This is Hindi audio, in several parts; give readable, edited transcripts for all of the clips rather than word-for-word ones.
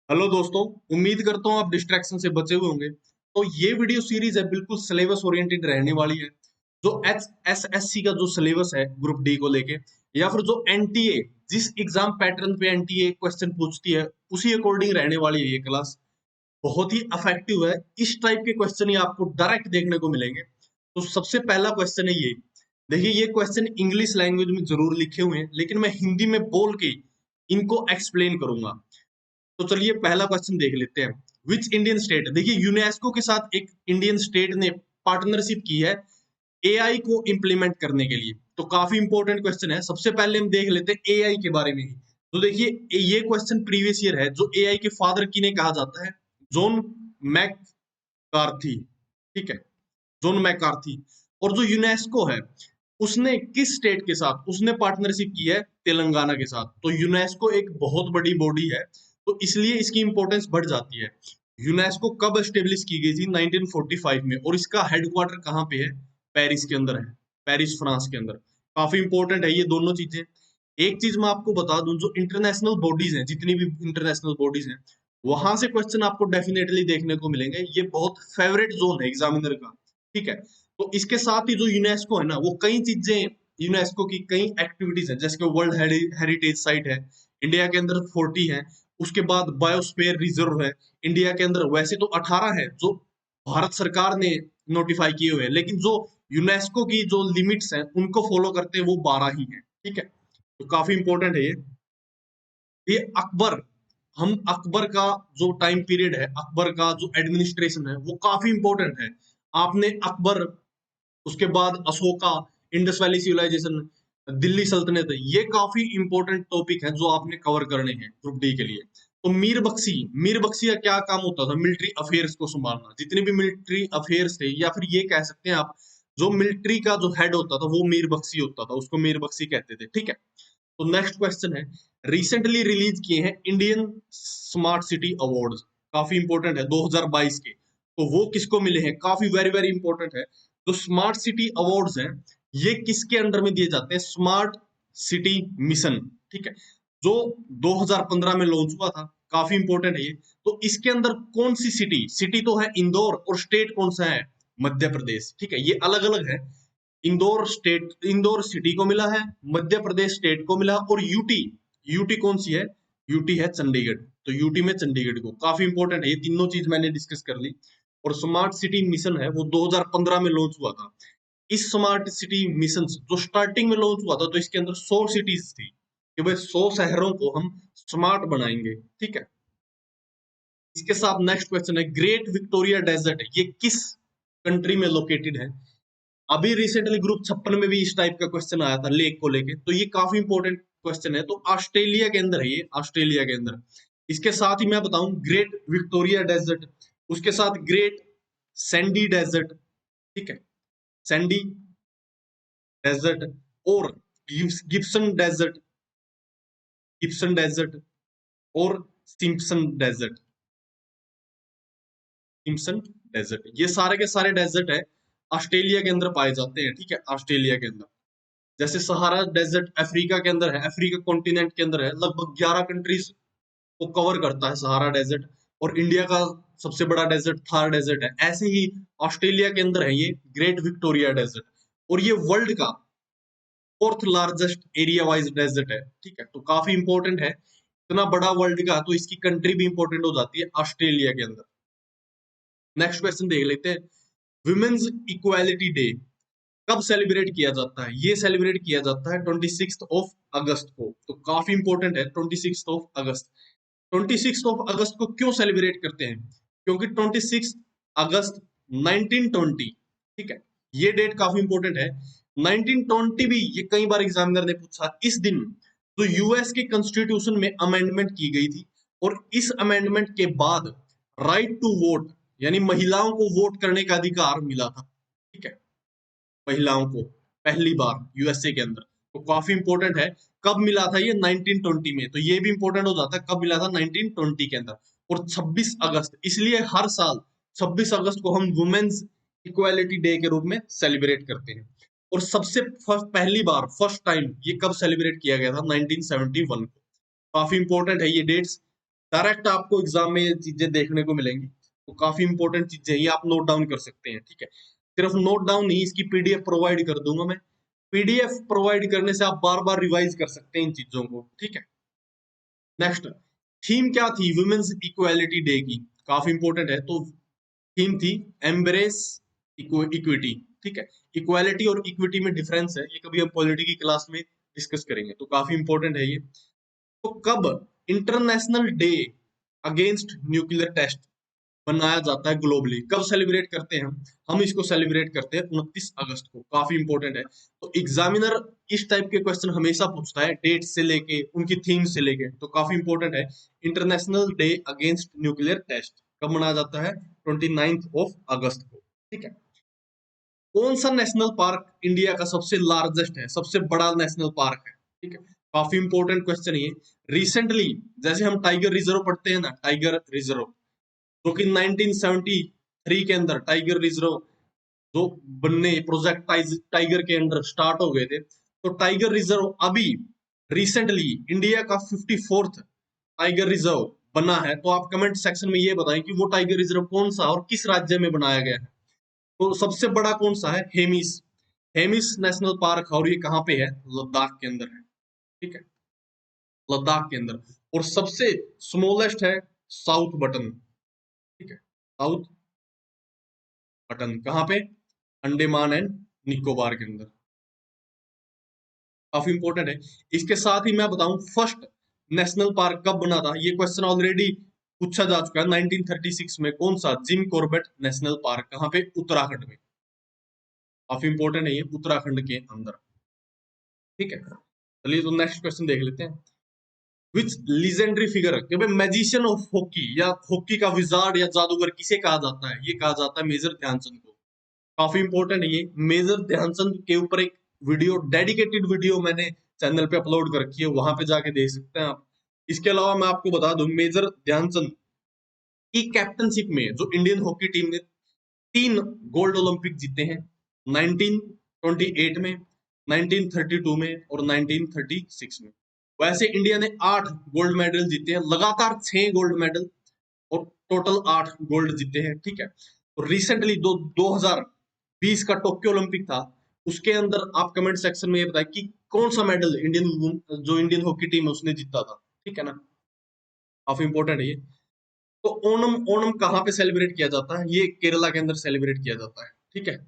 हेलो दोस्तों। उम्मीद करता हूँ आप डिस्ट्रैक्शन से बचे हुए होंगे। तो ये वीडियो सीरीज है बिल्कुल सिलेबस ओरिएंटेड रहने वाली है। जो एचएसएससी का जो सिलेबस है ग्रुप डी को लेके, या फिर जो एनटीए जिस एग्जाम पैटर्न पे एनटीए क्वेश्चन पूछती है उसी अकॉर्डिंग रहने वाली है ये क्लास। बहुत ही अफेक्टिव है। इस टाइप के क्वेश्चन ही आपको डायरेक्ट देखने को मिलेंगे। तो सबसे पहला क्वेश्चन है ये। देखिए, ये क्वेश्चन इंग्लिश लैंग्वेज में जरूर लिखे हुए हैं, लेकिन मैं हिंदी में बोल के इनको एक्सप्लेन करूंगा। तो चलिए पहला क्वेश्चन देख लेते हैं। विच इंडियन स्टेट, देखिए यूनेस्को के साथ एक इंडियन स्टेट ने पार्टनरशिप की है एआई को इम्प्लीमेंट करने के लिए। तो काफी इंपॉर्टेंट क्वेश्चन है। सबसे पहले हम देख लेते हैं एआई के बारे में ही। तो देखिए ये क्वेश्चन प्रीवियस ईयर है। जो एआई के फादर किन्हें कहा जाता है? John McCarthy. ठीक है, जॉन मैककार्थी। और जो यूनेस्को है उसने किस स्टेट के साथ उसने पार्टनरशिप की है? तेलंगाना के साथ। तो यूनेस्को एक बहुत बड़ी बॉडी है, तो इसलिए इसकी इंपॉर्टेंस बढ़ जाती है। यूनेस्को कब एस्टेब्लिश की गई थी? 1945 में। और इसका हेडक्वार्टर कहाँ पे है? पेरिस के अंदर है। पेरिस फ्रांस के अंदर। काफी इंपॉर्टेंट है ये दोनों चीजें। एक चीज मैं आपको बता दूं, जो इंटरनेशनल बॉडीज हैं, जितनी भी इंटरनेशनल बॉडीज हैं, वहां से क्वेश्चन आपको डेफिनेटली देखने को मिलेंगे। ये बहुत फेवरेट जोन है एग्जामिनर का। ठीक है। तो इसके साथ ही जो यूनेस्को है ना, वो कई चीजें, यूनेस्को की कई एक्टिविटीज है, जैसे कि वर्ल्ड हेरिटेज साइट है इंडिया के अंदर 40 है। उसके बाद बायोस्फीयर रिजर्व है इंडिया के अंदर। वैसे तो 18 है जो भारत सरकार ने नोटिफाई किए हुए हैं, लेकिन जो यूनेस्को की जो लिमिट्स हैं उनको फॉलो करते हैं वो 12 ही है। ठीक है, तो काफी इंपॉर्टेंट है ये अकबर। हम अकबर का जो टाइम पीरियड है, अकबर का जो एडमिनिस्ट्रेशन है वो काफी इंपॉर्टेंट है। आपने अकबर, उसके बाद Ashoka, Indus valley civilisation, Delhi सल्तनत, ये काफी इंपॉर्टेंट टॉपिक है जो आपने कवर करने हैं ग्रुप डी के लिए। तो मीर बख्शी, मीर बख्शी का क्या काम होता था? मिलिट्री अफेयर्स को संभालना। जितने भी मिलिट्री अफेयर्स थे, या फिर ये कह सकते हैं आप, जो मिलिट्री का जो हेड होता था वो मीर बख्शी होता था, उसको मीर बख्शी कहते थे। ठीक है। तो नेक्स्ट क्वेश्चन है, रिसेंटली रिलीज किए हैं इंडियन स्मार्ट सिटी अवार्ड्स। काफी इंपॉर्टेंट है 2022 के। तो वो किसको मिले हैं? काफी वेरी वेरी इंपॉर्टेंट है। जो स्मार्ट सिटी अवार्ड्स हैं, ये किसके अंडर में दिए जाते हैं? Smart city mission. ठीक है, जो 2015 में लॉन्च हुआ था। काफी इंपॉर्टेंट है ये। तो इसके अंदर कौन सी सिटी, सिटी तो है इंदौर, और स्टेट कौन सा है? मध्य प्रदेश। ठीक है, ये अलग अलग है। इंदौर स्टेट, इंदौर सिटी को मिला है, मध्य प्रदेश स्टेट को मिला, और यूटी, यूटी कौन सी है? यूटी है चंडीगढ़। तो यूटी में चंडीगढ़ को। काफी इंपॉर्टेंट है, ये तीनों चीज मैंने डिस्कस कर ली। और स्मार्ट सिटी मिशन है वो 2015 में लॉन्च हुआ था। इस स्मार्ट सिटी मिशन जो स्टार्टिंग में लॉन्च हुआ था, तो इसके अंदर 100 सिटीज थी कि भाई 100 शहरों को हम स्मार्ट बनाएंगे। ठीक है। इसके साथ नेक्स्ट क्वेश्चन है, ग्रेट विक्टोरिया डेजर्ट ये किस कंट्री में लोकेटेड है? अभी रिसेंटली ग्रुप 56 में भी इस टाइप का क्वेश्चन आया था लेक को लेके, तो ये काफी इंपॉर्टेंट क्वेश्चन है। तो ऑस्ट्रेलिया के अंदर है ये, ऑस्ट्रेलिया के अंदर। इसके साथ ही मैं बताऊं, ग्रेट विक्टोरिया डेजर्ट, उसके साथ ग्रेट सैंडी डेजर्ट। ठीक है, सैंडी डेजर्ट, और गिब्सन डेजर्ट, गिब्सन डेजर्ट, और सिम्पसन डेजर्ट, सिम्पसन डेजर्ट। ये सारे के सारे डेजर्ट है ऑस्ट्रेलिया के अंदर पाए जाते हैं। ठीक है, ऑस्ट्रेलिया के अंदर। जैसे सहारा डेजर्ट अफ्रीका के अंदर है, अफ्रीका कॉन्टिनेंट के अंदर है, लगभग 11 कंट्रीज को कवर करता है सहारा डेजर्ट। और इंडिया का सबसे बड़ा डेजर्ट थार डेजर्ट है। ऐसे ही ऑस्ट्रेलिया के अंदर है ये ग्रेट विक्टोरिया डेजर्ट। और ये वर्ल्ड का fourth largest area wise desert है। ठीक है, तो काफी इंपॉर्टेंट है। इतना बड़ा वर्ल्ड का, तो इसकी कंट्री भी इंपॉर्टेंट हो जाती है ऑस्ट्रेलिया के अंदर। नेक्स्ट क्वेश्चन देख लेते हैं, वुमेन्स इक्वालिटी डे कब सेलिब्रेट किया जाता है? ये सेलिब्रेट किया जाता है 26 को। तो काफी इंपॉर्टेंट है 26 ऑफ अगस्त को क्यों सेलिब्रेट करते हैं? क्योंकि 26 अगस्त 1920, ठीक है, ये डेट काफी इंपॉर्टेंट है। 1920 भी ये कई बार एग्जामिनर ने पूछा। इस दिन तो यूएस के कॉन्स्टिट्यूशन में अमेंडमेंट की गई थी, और इस अमेंडमेंट के बाद राइट टू वोट, यानी महिलाओं को वोट करने का अधिकार मिला था। ठीक है, महिलाओं को पहली बार यूएसए के अंदर। तो काफी इंपॉर्टेंट है। कब मिला था ये? 1920 में। तो ये भी इंपॉर्टेंट हो जाता है कब मिला था, 1920 के अंदर। और 26 अगस्त, इसलिए हर साल 26 अगस्त को हम वुमेन्स इक्वालिटी डे के रूप में सेलिब्रेट करते हैं। और सबसे पहली बार, फर्स्ट टाइम ये कब सेलिब्रेट किया गया था? 1971 को। काफी इंपॉर्टेंट है ये डेट्स। डायरेक्ट आपको एग्जाम में ये चीजें देखने को मिलेंगी, तो काफी इंपॉर्टेंट चीजें ये आप नोट डाउन कर सकते हैं, ठीक है। सिर्फ नोट डाउन नहीं, इसकी पीडीएफ प्रोवाइड कर दूंगा मैं। पीडीएफ प्रोवाइड करने से आप बार बार रिवाइज कर सकते हैं इन चीजों को, ठीक है। नेक्स्ट, थीम क्या थी वुमेन्स इक्वालिटी डे की, काफी इंपॉर्टेंट है। तो थीम थी एम्ब्रेस इक्विटी, ठीक है। इक्वालिटी और इक्विटी में डिफरेंस है, ये कभी हम पॉलिटी की क्लास में डिस्कस करेंगे, तो काफी इंपॉर्टेंट है ये। तो कब international day against nuclear test मनाया जाता है ग्लोबली, कब सेलिब्रेट करते हैं हम इसको सेलिब्रेट करते हैं 29 अगस्त को, काफी इंपॉर्टेंट है। तो एग्जामिनर इस टाइप के क्वेश्चन हमेशा पूछता है, डेट से लेके उनकी थीम से लेके, तो काफी इंपॉर्टेंट है। International day against nuclear test कब मनाया जाता है? 29 ऑफ अगस्त को, ठीक है। कौन सा नेशनल पार्क इंडिया का सबसे लार्जेस्ट है, सबसे बड़ा नेशनल पार्क है, ठीक है। काफी इंपॉर्टेंट क्वेश्चन ये। रिसेंटली जैसे हम टाइगर रिजर्व पढ़ते हैं ना, टाइगर रिजर्व जो कि 1973 के अंदर टाइगर रिजर्व जो बनने प्रोजेक्ट टाइगर के अंडर स्टार्ट हो गए थे, तो टाइगर रिजर्व अभी रिसेंटली इंडिया का 54th टाइगर रिजर्व बना है। तो आप कमेंट सेक्शन में ये बताएं कि वो टाइगर रिजर्व कौन सा और किस राज्य में बनाया गया है। तो सबसे बड़ा कौन सा है? हेमिस, हेमिस नेशनल पार्क है, और ये कहाँ पे है? लद्दाख के अंदर है, ठीक है, लद्दाख के अंदर। और सबसे स्मॉलेस्ट है साउथ बटन, ठीक है, साउथ बटन कहाँ पे? अंडमान एंड निकोबार के अंदर, काफी इंपॉर्टेंट है। इसके साथ ही मैं बताऊं फर्स्ट नेशनल पार्क कब बना था, ये क्वेश्चन ऑलरेडी पूछा जा चुका है 1936 में। कौन सा? जिम कॉर्बेट नेशनल पार्क, कहाँ पे? उत्तराखंड में, काफी इंपॉर्टेंट है ये, उत्तराखंड के अंदर, ठीक है। चलिए तो नेक्स्ट क्वेश्चन देख लेते हैं। विच लीजेंडरी फिगर कि भाई मैजिशियन ऑफ हॉकी या हॉकी का विजार्ड या जादूगर किसे कहा जाता है? ये कहा जाता है मेजर ध्यानचंद को, काफी इंपॉर्टेंट है ये। मेजर ध्यानचंद के ऊपर एक वीडियो, डेडिकेटेड वीडियो मैंने चैनल पे अपलोड कर रखी है, वहां पे जाके देख सकते हैं आप। इसके अलावा मैं आपको बता दूं मेजर ध्यानचंद की कैप्टनशिप में जो इंडियन हॉकी टीम ने 3 गोल्ड ओलंपिक जीते हैं, 1928 में, 1932 में और 1936 में। वैसे इंडिया ने 8 गोल्ड मेडल जीते हैं, लगातार 6 गोल्ड मेडल और टोटल 8 गोल्ड जीते हैं, ठीक है। तो रिसेंटली 2020 का टोक्यो ओलंपिक था, उसके अंदर आप कमेंट सेक्शन में ये बताएं कि कौन सा मेडल इंडियन हॉकी टीम है उसने जीता था, ठीक है ना, काफी इंपॉर्टेंट है ये। तो ओणम, ओणम कहाँ पे सेलिब्रेट किया जाता है? ये केरला के अंदर सेलिब्रेट किया जाता है, ठीक है।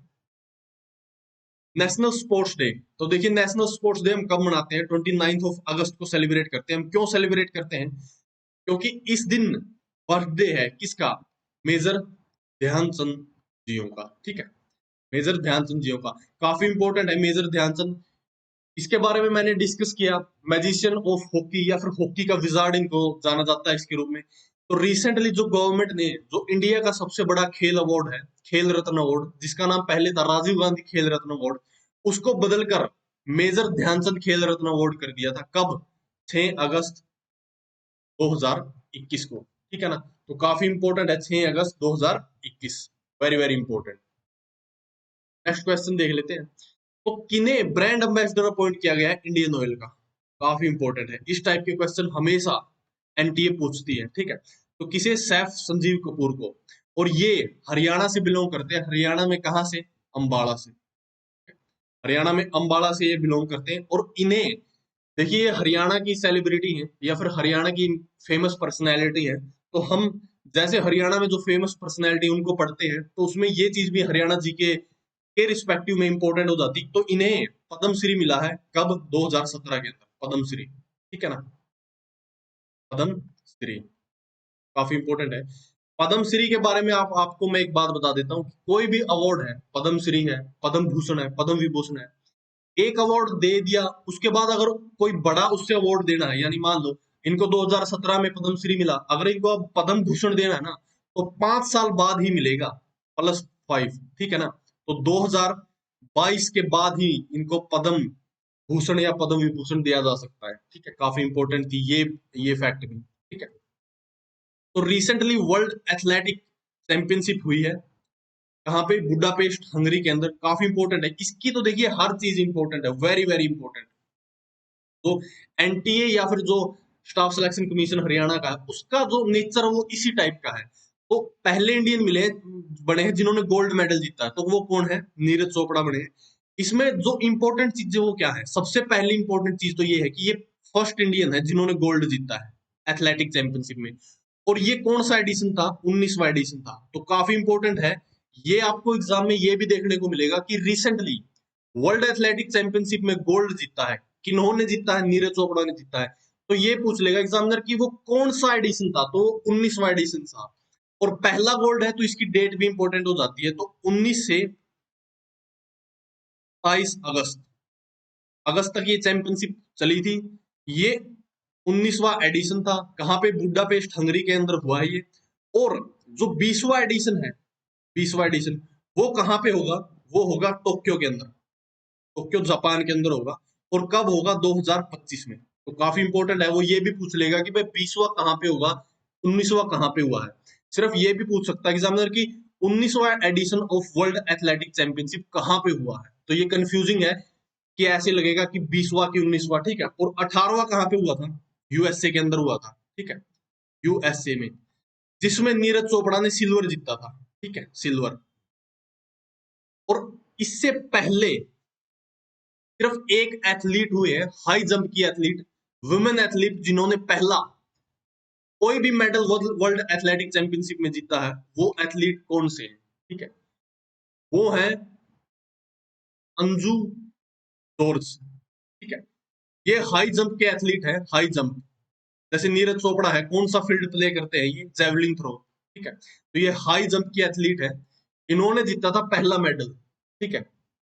नेशनल स्पोर्ट्स डे, तो देखिए नेशनल स्पोर्ट्स डे हम कब मनाते हैं? 29 ऑफ अगस्त को सेलिब्रेट करते हैं। हम क्यों सेलिब्रेट करते हैं? क्योंकि इस दिन बर्थडे है किसका? मेजर ध्यानचंद जियों का, ठीक है, मेजर ध्यानचंद जियों का, काफी इंपॉर्टेंट है मेजर ध्यानचंद। इसके बारे में मैंने डिस्कस किया, मैजिशियन ऑफ हॉकी या फिर हॉकी का विजार्ड इनको जाना जाता है इसके रूप में। तो रिसेंटली जो गवर्नमेंट ने जो इंडिया का सबसे बड़ा खेल अवार्ड है, खेल रत्न अवार्ड, जिसका नाम पहले था राजीव गांधी खेल रत्न अवार्ड, उसको बदलकर मेजर ध्यानचंद खेल रत्न अवार्ड कर दिया था। कब? 6 अगस्त 2021 को, ठीक है ना। तो काफी इंपॉर्टेंट है 6 अगस्त 2021, very very important. Next question देख लेते हैं। तो किन्हें ब्रांड एम्बेसडर अपॉइंट किया गया है इंडियन ऑयल का? काफी इंपॉर्टेंट है, इस टाइप के क्वेश्चन हमेशा एनटीए पूछती है, ठीक है। तो किसे? सैफ संजीव कपूर को, और ये हरियाणा से बिलोंग करते हैं। हरियाणा में कहाँ से? अंबाला से, हरियाणा में अंबाला से ये बिलोंग करते हैं। और इन्हें देखिए ये हरियाणा की सेलिब्रिटी है या फिर हरियाणा की फेमस पर्सनैलिटी है। तो हम जैसे हरियाणा में जो फेमस पर्सनैलिटी उनको पढ़ते हैं, तो उसमें ये चीज भी हरियाणा जी के रिस्पेक्टिव में इंपॉर्टेंट हो जाती। तो इन्हें पद्मश्री मिला है कब? 2017 के अंदर पद्मश्री, ठीक है ना, पद्मश्री, काफी इंपॉर्टेंट है। पद्मश्री के बारे में आपको मैं एक बात बता देता हूँ, कोई भी अवार्ड है, पद्मश्री है, पद्म भूषण है, पद्म विभूषण है, एक अवार्ड दे दिया उसके बाद अगर कोई बड़ा उससे अवार्ड देना है, यानी मान लो इनको 2017 में पद्मश्री मिला, अगर इनको अब पद्म भूषण देना है ना, तो 5 साल बाद ही मिलेगा, +5, ठीक है ना। तो 2022 के बाद ही इनको पद्म भूषण या पद्म विभूषण दिया जा सकता है, ठीक है, काफी इंपॉर्टेंट थी ये फैक्ट भी, ठीक है। तो रिसेंटली वर्ल्ड एथलेटिक चैंपियनशिप हुई है, कहाँ पे? बुडापेस्ट हंगरी के अंदर, काफी इंपॉर्टेंट है। इसकी तो देखिए हर चीज इंपॉर्टेंट है, वेरी वेरी इंपॉर्टेंट। तो एनटीए या फिर जो स्टाफ सिलेक्शन कमीशन हरियाणा का है, उसका जो नेचर है वो इसी टाइप का है। तो पहले इंडियन मिले बने हैं जिन्होंने गोल्ड मेडल जीता है, तो वो कौन है? नीरज चोपड़ा बने हैं। इसमें जो इंपॉर्टेंट चीज है वो क्या है? सबसे पहली इंपॉर्टेंट चीज तो ये है कि ये फर्स्ट इंडियन है जिन्होंने गोल्ड जीता है एथलेटिक चैंपियनशिप में। और ये कौन सा एडिशन था? 19वां एडिशन था, तो काफी इंपॉर्टेंट है। ये आपको एग्जाम में ये भी देखने को मिलेगा कि रिसेंटली वर्ल्ड एथलेटिक चैंपियनशिप में गोल्ड जीता है, किन्होंने जीता है? नीरज चोपड़ा ने जीता है। तो ये पूछ लेगा एग्जामिनर कि वो कौन सा एडिशन था, तो 19वां एडिशन था। और पहला गोल्ड है तो इसकी डेट भी इंपॉर्टेंट हो जाती है, तो 19 से 22 अगस्त अगस्त तक ये चैंपियनशिप चली थी। ये 19वां एडिशन था। कहाँ पे? बुडापेस्ट हंगरी के अंदर हुआ है ये। और जो 20वां एडिशन है, 20वां एडिशन वो कहाँ पे होगा? वो होगा टोक्यो के अंदर, टोक्यो जापान के अंदर होगा। और कब होगा? 2025 में। तो काफी इंपॉर्टेंट है। वो ये भी पूछ लेगा कि भाई 20वां कहाँ पे होगा, 19वां कहाँ पे हुआ है। सिर्फ ये भी पूछ सकता है एग्जामिनर की 19वां edition of world athletic championship कहाँ पे हुआ है। तो ये कंफ्यूजिंग है कि ऐसे लगेगा कि 20वां की 19वां, ठीक है। और 18वां कहाँ पे हुआ था? यूएसए के अंदर हुआ था, ठीक है, यूएसए में, जिसमें नीरज चोपड़ा ने सिल्वर जीता था, ठीक है, सिल्वर। और इससे पहले सिर्फ एक एथलीट हुए हैं, हाई जंप की एथलीट, वुमेन एथलीट, जिन्होंने पहला कोई भी मेडल वर्ल्ड एथलेटिक चैंपियनशिप में जीता है। वो एथलीट कौन से हैं? ठीक है, वो है अंजू जॉर्ज, ठीक है। ये हाई जंप के एथलीट है, हाई जंप। जैसे नीरज चोपड़ा है, कौन सा फील्ड प्ले करते हैं ये? जेवलिन थ्रो, ठीक है। तो ये हाई जंप की एथलीट है, इन्होंने जीता था पहला मेडल, ठीक है।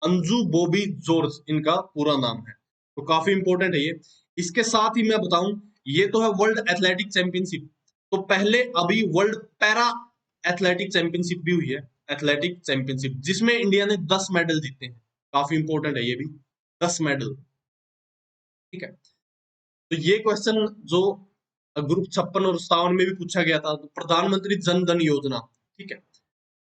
अंजू बॉबी जॉर्ज इनका पूरा नाम है। तो काफी इंपॉर्टेंट है ये। इसके साथ ही मैं बताऊं, ये तो है वर्ल्ड एथलेटिक चैंपियनशिप। तो पहले अभी वर्ल्ड पैरा एथलेटिक चैंपियनशिप भी हुई है, एथलेटिक चैंपियनशिप, जिसमें इंडिया ने 10 मेडल जीते हैं। काफी इंपॉर्टेंट है ये भी, 10 मेडल, ठीक है। तो ये क्वेश्चन जो ग्रुप 56 और 57 में भी पूछा गया था, तो प्रधानमंत्री जन धन योजना, ठीक है।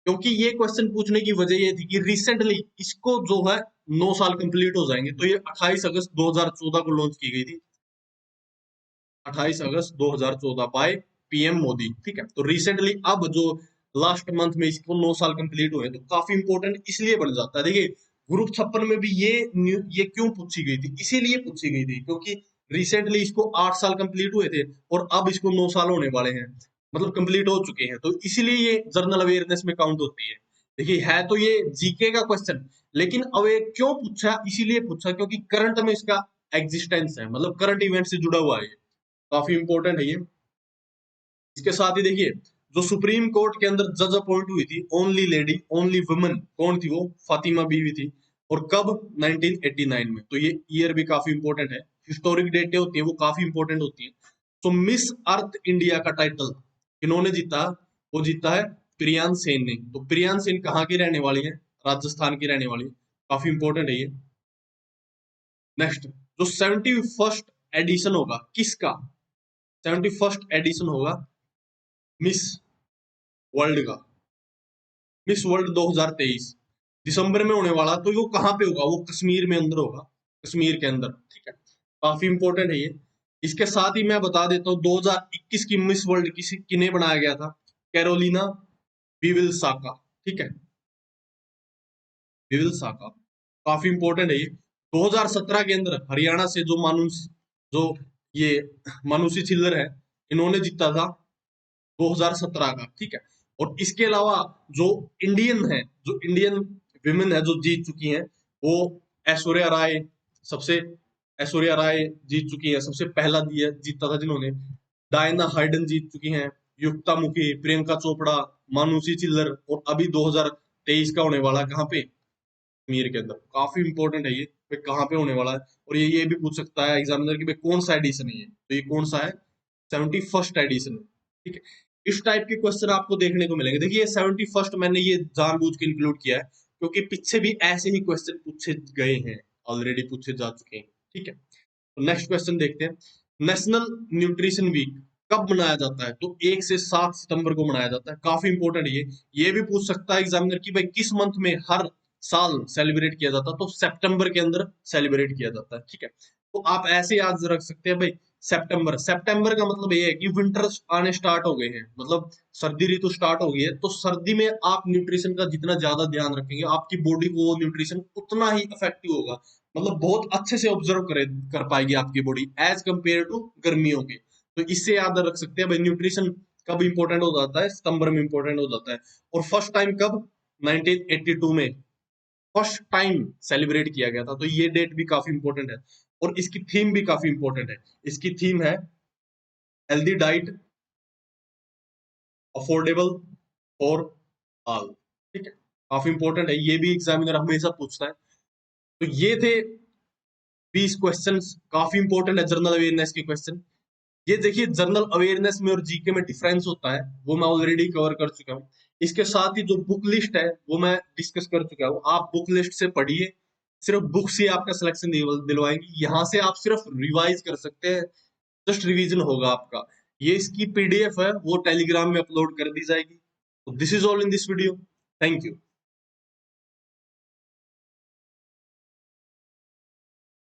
क्योंकि ये क्वेश्चन पूछने की वजह ये थी कि रिसेंटली इसको जो है 9 साल कंप्लीट हो जाएंगे। तो ये 28 अगस्त 2014 को लॉन्च की गई थी, 28 अगस्त 2014 बाय पीएम मोदी, ठीक है। तो रिसेंटली अब जो लास्ट मंथ में इसको 9 साल कंप्लीट हुए, तो काफी इंपॉर्टेंट इसलिए बन जाता है। देखिए ग्रुप 56 में भी ये क्यों पूछी गई थी? इसीलिए पूछी गई थी क्योंकि रिसेंटली इसको 8 साल कंप्लीट हुए थे और अब इसको 9 साल होने वाले हैं, मतलब कंप्लीट हो चुके हैं। तो इसीलिए ये जनरल अवेयरनेस में काउंट होती है। देखिए है तो ये जीके का क्वेश्चन, लेकिन अब ये क्यों पूछा? इसीलिए पूछा क्योंकि करंट में इसका एग्जिस्टेंस है, मतलब करंट इवेंट से जुड़ा हुआ है। काफी इंपॉर्टेंट है ये। इसके साथ ही देखिए, जो सुप्रीम कोर्ट के अंदर जज अपॉइंट हुई थी, ओनली लेडी, ओनली वुमन, कौन थी वो? फातिमा बीवी थी। और कब? 1989 में। तो ये ईयर भी काफी इंपॉर्टेंट है। हिस्टोरिक डेटें होती है वो काफी इंपॉर्टेंट होती है। तो मिस अर्थ इंडिया का टाइटल किन्होंने जीता? वो जीता है प्रियान सेन ने। तो प्रियान सेन कहाँ की रहने वाली है? राजस्थान की रहने वाली है। काफी इंपॉर्टेंट है ये। नेक्स्ट, जो 71st एडिशन होगा किसका? 71st एडिशन होगा मिस वर्ल्ड का, मिस वर्ल्ड 2023 दिसंबर में होने वाला। तो वो कहाँ पे होगा? वो कश्मीर में अंदर होगा, कश्मीर के अंदर, ठीक है। काफी इंपॉर्टेंट है ये। इसके साथ ही मैं बता देता हूँ 2021 की मिस वर्ल्ड किसी किन्हें बनाया गया था? कैरोलिना विविल-साका, ठीक है, विविल-साका। काफी इंपॉर्टेंट है ये। 2017 के अंदर हरियाणा से जो ये मानुषी चिल्लर है, इन्होंने जीता था 2017 का, ठीक है। और इसके अलावा जो इंडियन है, जो इंडियन विमेन है जो जीत चुकी हैं, वो ऐश्वर्या राय, सबसे ऐश्वर्या राय जीत चुकी है, सबसे पहला दिया जीता था जिन्होंने। डायना हाइडन जीत चुकी हैं, युक्ता मुखी, प्रियंका चोपड़ा, मानुषी चिल्लर। और अभी 2023 का होने वाला कहाँ पे? कश्मीर के अंदर। काफी इंपॉर्टेंट है ये, भाई कहाँ पे होने वाला है। और ये भी पूछ सकता है एग्जामिनर की भाई कौन सा एडिशन है ये? तो ये कौन सा है? 71st एडिशन, ठीक है। इस टाइप के क्वेश्चन आपको देखने को मिलेंगे। देखिए 71st मैंने ये जानबूझ के इंक्लूड किया है क्योंकि पीछे भी ऐसे ही क्वेश्चन पूछे गए हैं, ऑलरेडी पूछे जा चुके हैं, ठीक है। तो नेक्स्ट क्वेश्चन देखते हैं। नेशनल न्यूट्रिशन वीक कब मनाया जाता है? तो 1 से 7 सितंबर को मनाया जाता है। काफी इंपॉर्टेंट है ये भी पूछ सकता है एग्जामिनर की भाई किस मंथ में हर साल सेलिब्रेट किया जाता है? तो सितंबर के अंदर सेलिब्रेट किया जाता है, ठीक है। तो आप ऐसे याद रख सकते हैं भाई सितंबर, सितंबर का मतलब ये है कि विंटर आने स्टार्ट हो गए हैं, मतलब सर्दी ऋतु स्टार्ट हो गई है। तो सर्दी में आप न्यूट्रिशन का जितना ज्यादा ध्यान रखेंगे, आपकी बॉडी को वो न्यूट्रिशन उतना ही इफेक्टिव होगा, मतलब बहुत अच्छे से ऑब्जर्व कर पाएगी आपकी बॉडी एज कंपेयर टू गर्मियों के। तो इससे याद रख सकते हैं भाई, न्यूट्रिशन कब इंपॉर्टेंट हो जाता है, सितंबर में इंपॉर्टेंट हो जाता है। और फर्स्ट टाइम कब, 1982 में फर्स्ट टाइम सेलिब्रेट किया गया था। तो ये डेट भी काफी इंपॉर्टेंट है। और इसकी थीम भी काफी इंपॉर्टेंट है। इसकी थीम है healthy diet affordable for all. ठीक है, काफी इंपॉर्टेंट है, ये भी एग्जामिनर हमेशा पूछता है। तो ये थे 20 क्वेश्चंस, काफी इंपॉर्टेंट है जनरल अवेयरनेस के क्वेश्चन। ये देखिए, जनरल अवेयरनेस में और जीके में डिफरेंस होता है, वो मैं ऑलरेडी कवर कर चुका हूँ। इसके साथ ही जो बुक लिस्ट है वो मैं डिस्कस कर चुका हूँ। आप बुक लिस्ट से पढ़िए, सिर्फ बुक से आपका सिलेक्शन दिलवाएंगी, यहाँ से आप सिर्फ रिवाइज कर सकते हैं, जस्ट रिवीजन होगा आपका। ये इसकी पीडीएफ है, वो टेलीग्राम में अपलोड कर दी जाएगी। This is all in this video. Thank you.